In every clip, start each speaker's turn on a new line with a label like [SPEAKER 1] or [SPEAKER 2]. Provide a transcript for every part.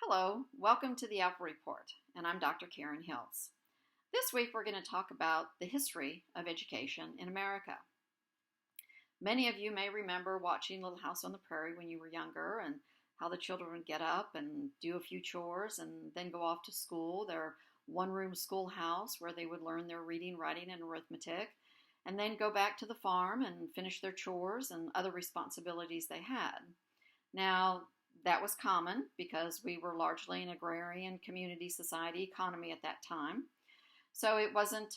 [SPEAKER 1] Hello, welcome to the Alpha Report, and I'm Dr. Karen Hiltz. This week we're going to talk about the history of education in America. Many of you may remember watching Little House on the Prairie when you were younger and how the children would get up and do a few chores and then go off to school, their one-room schoolhouse where they would learn their reading, writing, and arithmetic, and then go back to the farm and finish their chores and other responsibilities they had. Now, that was common because we were largely an agrarian community society economy at that time. So it wasn't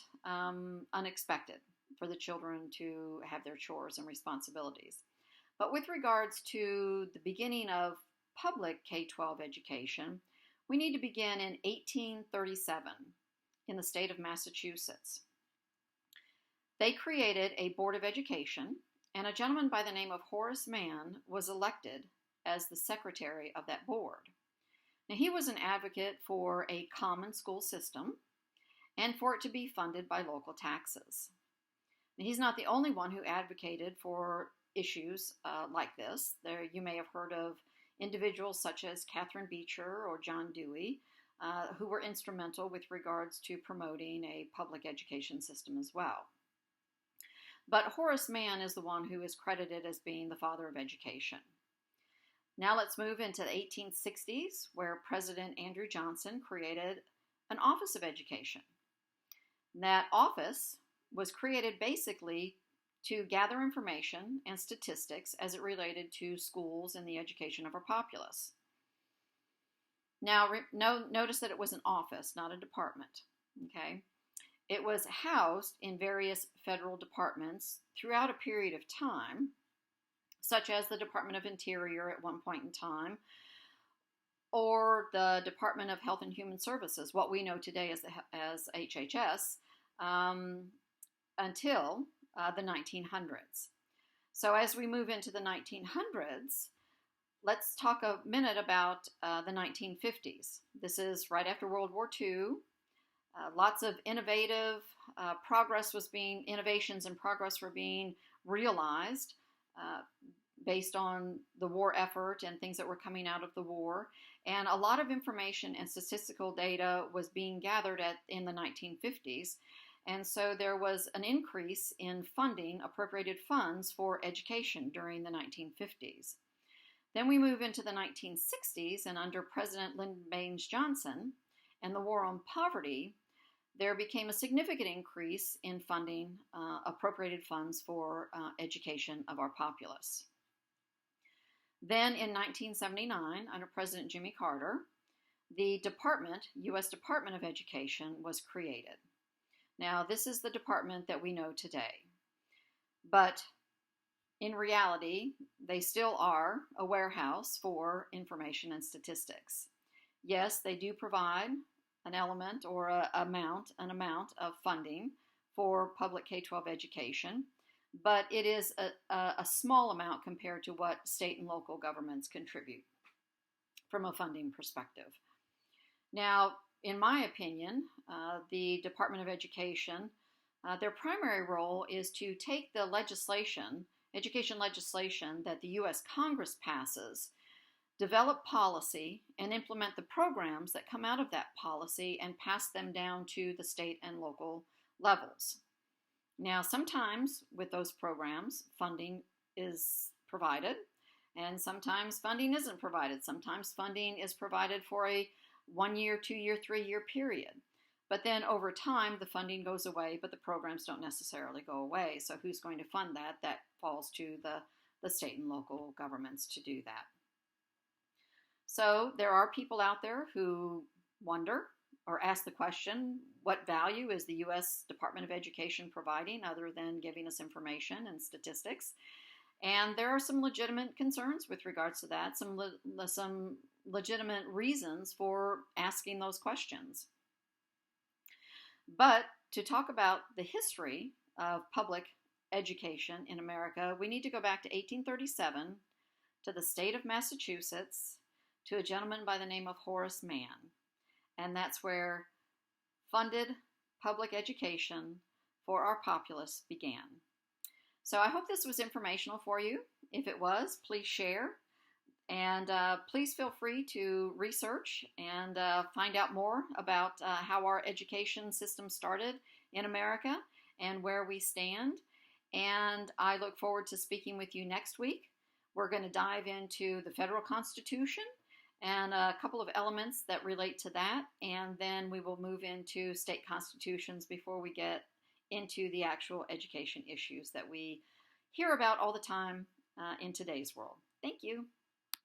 [SPEAKER 1] unexpected for the children to have their chores and responsibilities. But with regards to the beginning of public K-12 education, we need to begin in 1837 in the state of Massachusetts. They created a Board of Education, and a gentleman by the name of Horace Mann was elected as the secretary of that board. Now, he was an advocate for a common school system and for it to be funded by local taxes. Now, he's not the only one who advocated for issues like this. You may have heard of individuals such as Catherine Beecher or John Dewey, who were instrumental with regards to promoting a public education system as well. But Horace Mann is the one who is credited as being the father of education. Now let's move into the 1860s, where President Andrew Johnson created an Office of Education. That office was created basically to gather information and statistics as it related to schools and the education of our populace. Now, notice that it was an office, not a department. Okay? It was housed in various federal departments throughout a period of time, such as the Department of Interior at one point in time, or the Department of Health and Human Services, what we know today as HHS, until the 1900s. So as we move into the 1900s, let's talk a minute about the 1950s. This is right after World War II. Lots of innovations and progress were being realized based on the war effort and things that were coming out of the war. And a lot of information and statistical data was being gathered in the 1950s. And so there was an increase in funding, appropriated funds for education during the 1950s. Then we move into the 1960s, and under President Lyndon Baines Johnson and the war on poverty, there became a significant increase in funding, appropriated funds for education of our populace. Then in 1979, under President Jimmy Carter, the U.S. Department of Education was created. Now, this is the department that we know today. But in reality, they still are a warehouse for information and statistics. Yes, they do provide an element or an amount of funding for public K-12 education, but it is a small amount compared to what state and local governments contribute from a funding perspective. Now, in my opinion, the Department of Education, their primary role is to take the education legislation that the U.S. Congress passes, develop policy, and implement the programs that come out of that policy and pass them down to the state and local levels. Now, sometimes with those programs, funding is provided, and sometimes funding isn't provided. Sometimes funding is provided for a 1-year, 2-year, 3-year period. But then over time, the funding goes away, but the programs don't necessarily go away. So who's going to fund that? That falls to the state and local governments to do that. So there are people out there who wonder or ask the question, what value is the U.S. Department of Education providing other than giving us information and statistics? And there are some legitimate concerns with regards to that, some legitimate reasons for asking those questions. But to talk about the history of public education in America, we need to go back to 1837 to the state of Massachusetts to a gentleman by the name of Horace Mann. And that's where funded public education for our populace began. So I hope this was informational for you. If it was, please share. And please feel free to research and find out more about how our education system started in America and where we stand. And I look forward to speaking with you next week. We're going to dive into the federal constitution and a couple of elements that relate to that. And then we will move into state constitutions before we get into the actual education issues that we hear about all the time in today's world. Thank you.